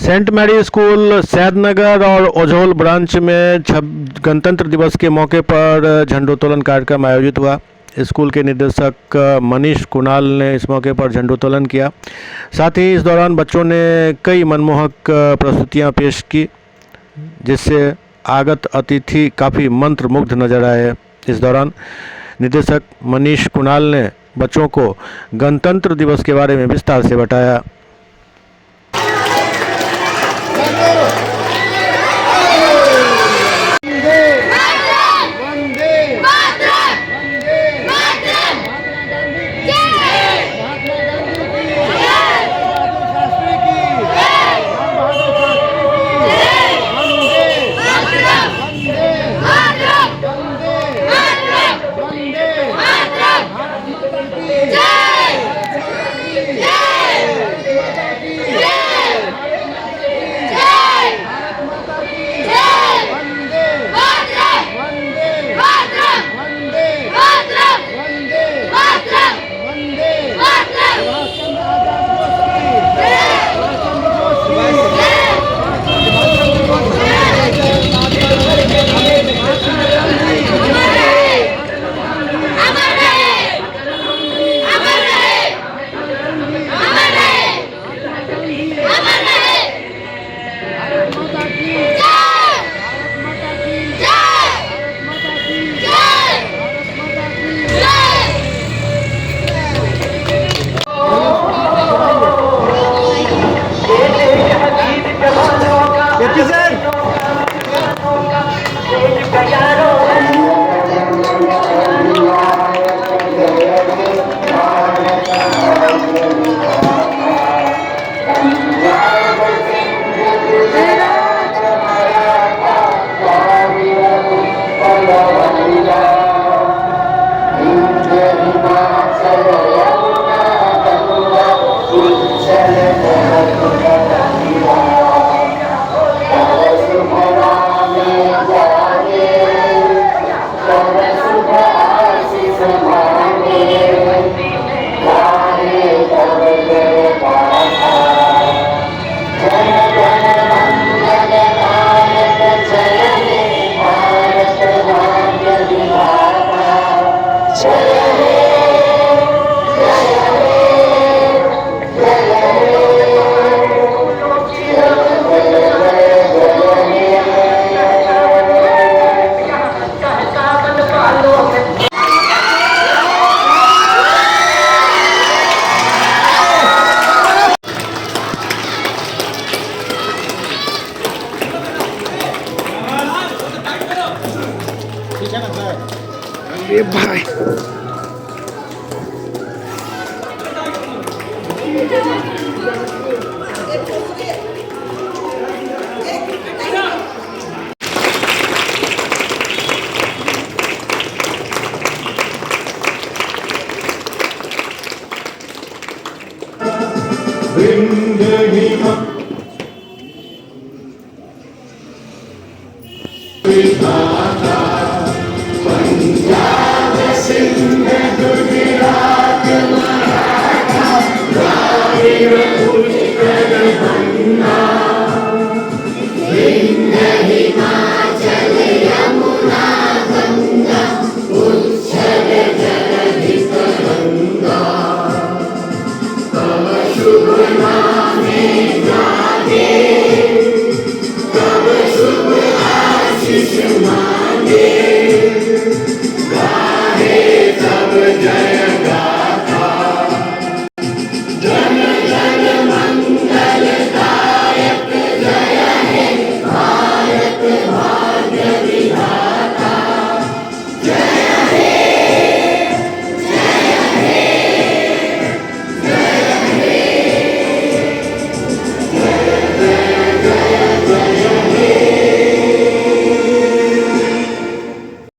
Saint Mary school Saidnagar और Ojhol branch में गणतंत्र दिवस के मौके पर झंडोत्तोलन कार्यक्रम आयोजित हुआ। स्कूल के निदेशक मनीष कुणाल ने इस मौके पर झंडोत्तोलन किया। साथ ही इस दौरान बच्चों ने कई मनमोहक प्रस्तुतियां पेश की, जिससे आगत अतिथि काफ़ी मंत्रमुग्ध नजर आए। इस दौरान निदेशक मनीष कुणाल ने बच्चों को गणतंत्र दिवस के बारे में विस्तार से बताया। ये भाई